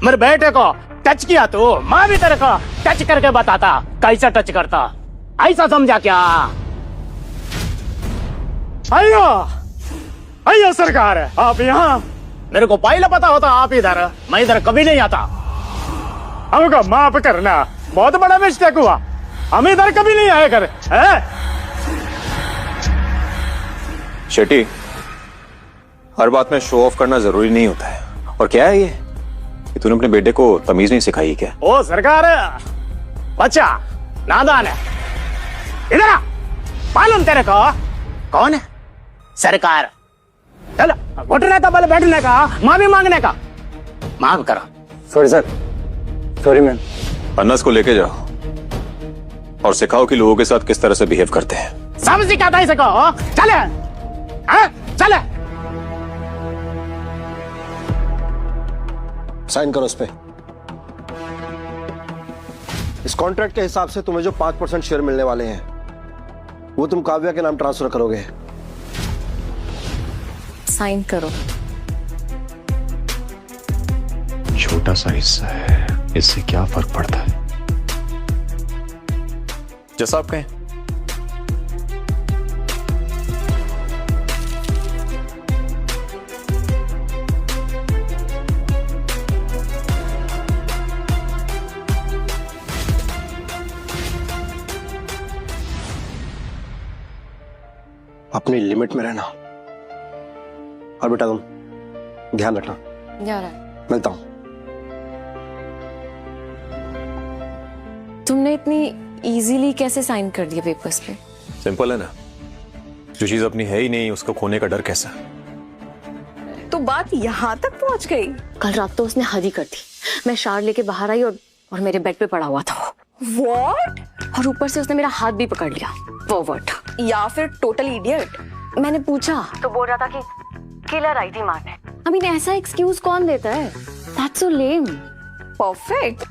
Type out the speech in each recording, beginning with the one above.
मेरे बेटे को टच किया तो मैं भी तेरे को टच करके बताता कैसा टच करता, ऐसा समझा क्या? अयो अयो सरकार, आप यहाँ? मेरे को पहले पता होता आप इधर, मैं इधर कभी नहीं आता। हमको माफ करना, बहुत बड़ा मिस्टेक हुआ, हम इधर कभी नहीं आए कर। शेट्टी, हर बात में शो ऑफ करना जरूरी नहीं होता है। और क्या है ये तूने अपने बेटे को तमीज नहीं सिखाई क्या? ओ सरकार, बच्चा नादान है, इधर आ। मालूम तेरे को कौन है सरकार? चलो घुटने का बल बैठने का, माफी मांगने का, माफ करो। Sorry sir, sorry ma'am. अन्नस को लेके जाओ और सिखाओ कि लोगों के साथ किस तरह से बिहेव करते हैं। सब सिखाता ही सिखो। चले चले। साइन करो उस पे। इस कॉन्ट्रैक्ट के हिसाब से तुम्हें जो 5% शेयर मिलने वाले हैं वो तुम काव्या के नाम ट्रांसफर करोगे। साइन करो। छोटा सा हिस्सा है, इससे क्या फर्क पड़ता है? जैसा आप कहें। अपनी लिमिट में रहना। और बेटा तुम ध्यान रखना। जा रहा है। मिलता हूं। तुमने इतनी इजीली कैसे साइन कर दिया पेपर्स पे? सिंपल है ना, जो चीज अपनी है ही नहीं उसको खोने का डर कैसा? तो बात यहाँ तक पहुंच गई। कल रात तो उसने हद ही कर दी। मैं शार लेके बाहर आई और मेरे बेड पे पड़ा हुआ था वो। What? और ऊपर से उसने मेरा हाथ भी पकड़ लिया। फॉरवर्ड। या फिर टोटल इडियट। मैंने पूछा तो बोल रहा था कि किलर आई थी मारने। आई मीन ऐसा एक्सक्यूज कौन देता है? That's so lame. परफेक्ट।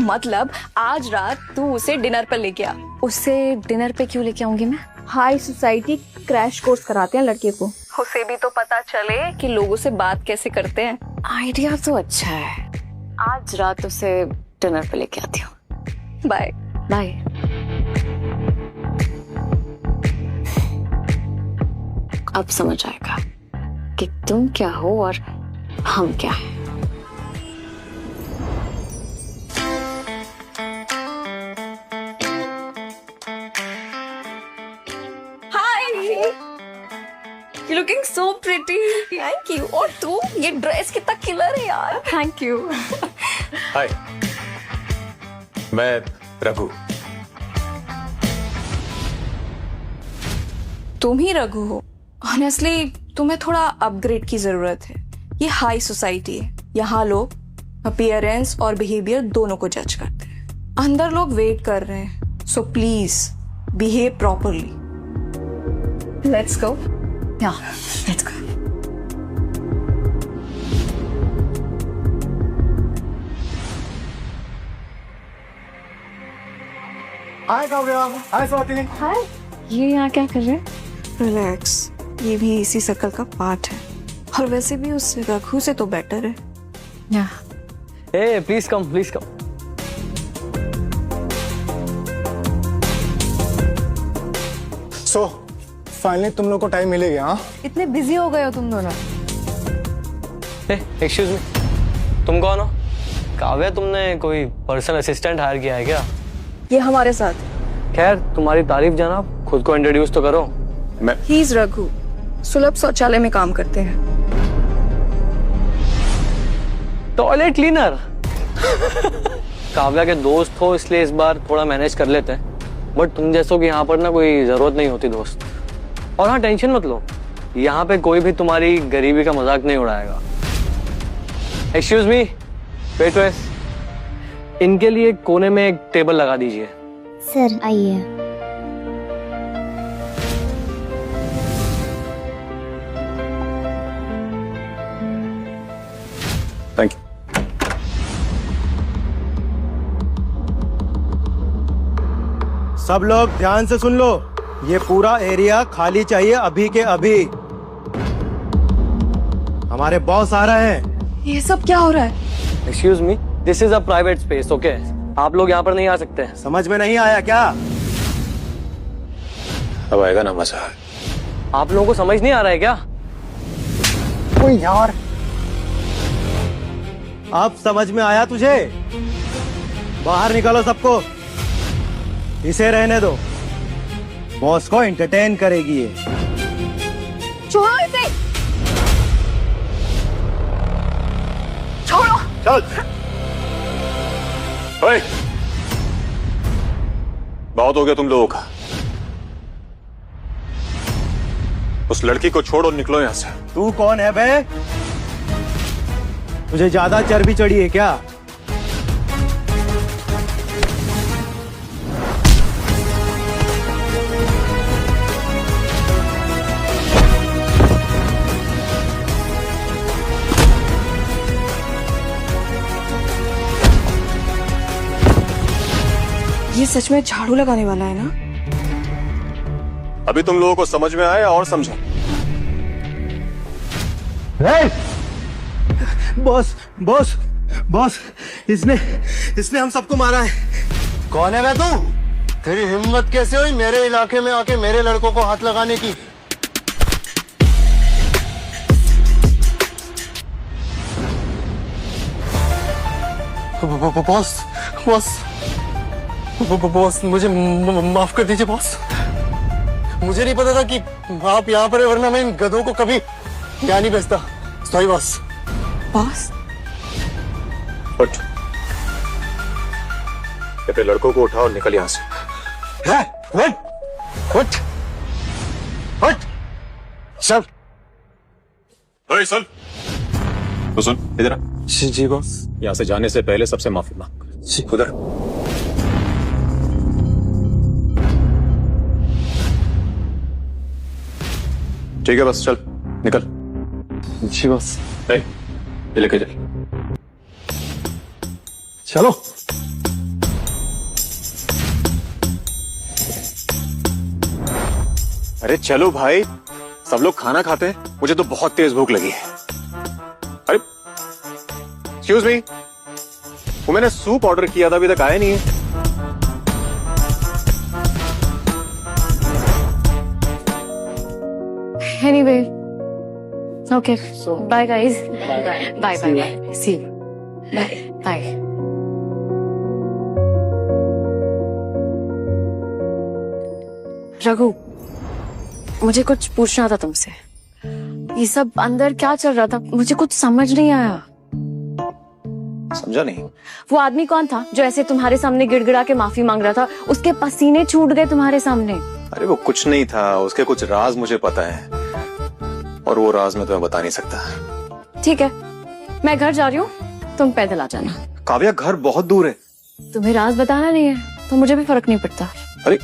मतलब आज रात तू उसे डिनर पर लेके आ। उससे डिनर पे क्यों लेके आऊंगी मैं? हाई सोसाइटी क्रैश कोर्स कराते हैं लड़के को। उसे भी तो पता चले कि लोगों से बात कैसे करते हैं। आइडिया तो अच्छा है। आज रात उसे डिनर पे लेके आती हूँ। Bye bye. अब समझ आएगा कि तुम क्या हो और हम क्या हैं। You're looking so pretty. Thank you. और तू ये ड्रेस कितना किलर है यार। Thank you. हाय, मैं रघु। तुम ही रघु हो। ऑनेस्टली तुम्हें थोड़ा अपग्रेड की जरूरत है। ये हाई सोसाइटी है, यहाँ लोग अपीयरेंस और बिहेवियर दोनों को जज करते हैं। अंदर लोग वेट कर रहे हैं, so please behave properly. Let's go. या लेट्स गो। हाय काव्या, हाय स्वाति। हाय। ये यहाँ क्या कर रहे हैं? रिलैक्स, ये भी इसी सर्कल का पार्ट है। और वैसे भी उस रघु से तो बेटर है। या ए please come, please come. So finally तुम लोग को टाइम मिलेगा। हाँ, इतने बिजी हो गए हो तुम दोनों। एक्सक्यूज मी, तुम कौन हो? काव्या, तुमने कोई पर्सनल असिस्टेंट हायर किया है क्या? ये हमारे साथ। खैर, तुम्हारी तारीफ जनाब, खुद को इंट्रोड्यूस तो करो। ही इज रघु, सुलभ शौचालय में काम करते हैं। Toilet cleaner. काव्या के दोस्त हो इसलिए इस बार थोड़ा मैनेज कर लेते हैं, बट तुम जैसों की यहाँ पर ना कोई जरूरत नहीं होती दोस्त। और हाँ, टेंशन मत लो, यहाँ पे कोई भी तुम्हारी गरीबी का मजाक नहीं उड़ाएगा। एक्सक्यूज मी, वेट्रेस, इनके लिए कोने में एक टेबल लगा दीजिए। सर आइए। Thank you. सब लोग ध्यान से सुन लो, ये पूरा एरिया खाली चाहिए अभी के अभी। हमारे बॉस आ रहे हैं। ये सब क्या हो रहा है? Excuse me, this is a private space, okay? आप लोग यहाँ पर नहीं आ सकते। समझ में नहीं आया क्या? अब आएगा ना मजा। आप लोगों को समझ नहीं आ रहा है क्या? ओ यार, अब समझ में आया तुझे? बाहर निकालो सबको, इसे रहने दो, बॉस को एंटरटेन करेगी ये। छोड़ो इसे, छोड़ो। चल। ओए, बहुत हो गया तुम लोगों का। उस लड़की को छोड़ो, निकलो यहां से। तू कौन है बे? तुझे ज्यादा चर्बी चढ़ी है क्या? ये सच में झाड़ू लगाने वाला है ना? अभी तुम लोगों को समझ में आया और समझो। बॉस बॉस बॉस, इसने हम सबको मारा है। कौन है तू? तेरी हिम्मत कैसे हुई मेरे इलाके में आके मेरे लड़कों को हाथ लगाने की? बॉस बॉस बॉस, मुझे माफ कर दीजिए बॉस। मुझे नहीं पता था कि आप यहाँ पर है, वरना मैं इन गधों को कभी क्या नहीं बेचता। Sorry boss. बॉस, उठ, अपने लड़कों को उठाओ और निकल यहां से। उठ उठ चल। ओए सुन, तो सुन इधर आ। जी बॉस। यहां से जाने से पहले सबसे माफी मांग। उधर। ठीक है, बस चल निकल। जी बॉस। ये लेके चल। चलो। अरे चलो भाई, सब लोग खाना खाते हैं, मुझे तो बहुत तेज भूख लगी है। अरे एक्सक्यूज मी, वो मैंने सूप ऑर्डर किया था, अभी तक आया नहीं है। Anyway, okay. Bye guys. Bye. See you. Bye. Raghu, मुझे कुछ पूछना था तुमसे। ये सब अंदर क्या चल रहा था, मुझे कुछ समझ नहीं आया। समझा नहीं। वो आदमी कौन था जो ऐसे तुम्हारे सामने गिड़गिड़ा के माफी मांग रहा था? उसके पसीने छूट गए तुम्हारे सामने। अरे वो कुछ नहीं था, उसके कुछ राज मुझे पता है, और वो राज मैं तुम्हें बता नहीं सकता। ठीक है, मैं घर जा रही हूँ, तुम पैदल आ जाना। काव्या, घर बहुत दूर है। तुम्हें राज बताना नहीं है तो मुझे भी फर्क नहीं पड़ता। अरे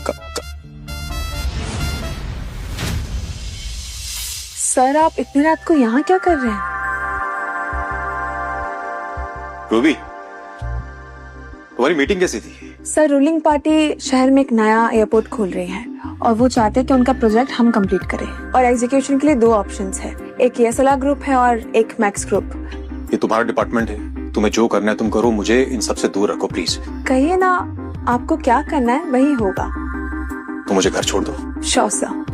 सर आप इतनी रात को यहाँ क्या कर रहे हैं? रूबी, तुम्हारी मीटिंग कैसी थी? सर रूलिंग पार्टी शहर में एक नया एयरपोर्ट खोल रही है और वो चाहते हैं कि उनका प्रोजेक्ट हम कंप्लीट करें, और एग्जीक्यूशन के लिए 2 ऑप्शंस है, एक येसला ग्रुप है और एक मैक्स ग्रुप। ये तुम्हारा डिपार्टमेंट है, तुम्हें जो करना है तुम करो, मुझे इन सब से दूर रखो प्लीज। कहिए ना आपको क्या करना है, वही होगा। तुम मुझे घर छोड़ दो। श्योर सर,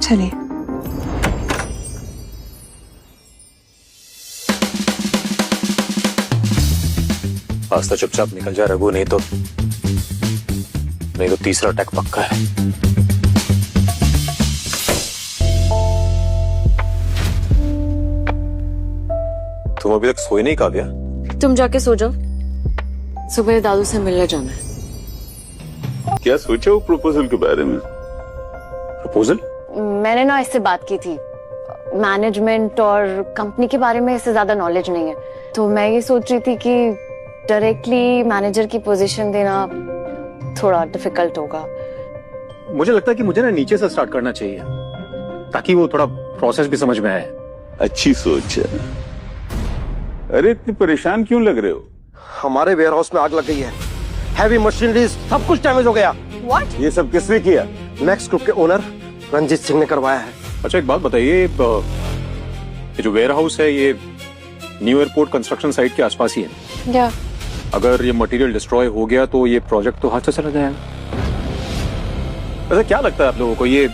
चलिए। आज तो चुपचाप निकल जा रघु, नहीं तो तीसरा अटैक पक्का है। तुम अभी तक सोई नहीं काव्या? तुम जाके सो जाओ, सुबह दादू से मिलने जाना है। क्या सोचा हो प्रपोजल के बारे में? प्रपोजल? मैंने ना इससे बात की थी, मैनेजमेंट और कंपनी के बारे में इससे ज्यादा नॉलेज नहीं है, तो मैं ये सोच रही थी कि डायरेक्टली मैनेजर की पोजीशन देना थोड़ा डिफिकल्ट होगा। मुझे लगता है कि मुझे ना नीचे से स्टार्ट करना चाहिए, ताकि वो थोड़ा प्रोसेस भी समझ में आए। अच्छी सोच है। अरे इतने परेशान क्यों लग रहे हो? हमारे वेयरहाउस में आग लग गई है, हैवी मशीनरी सब कुछ डैमेज हो गया। व्हाट? ये सब किसने किया? मैक्स ग्रुप के ओनर रंजीत सिंह ने करवाया है। अच्छा एक बात बताइए, ये जो वेयर हाउस है ये न्यू एयरपोर्ट कंस्ट्रक्शन साइट के आसपास ही है? क्या? अगर ये मटेरियल डिस्ट्रॉय हो गया तो ये प्रोजेक्ट तो हाथ से चला जाएगा। वैसे क्या लगता है आप लोगों को ये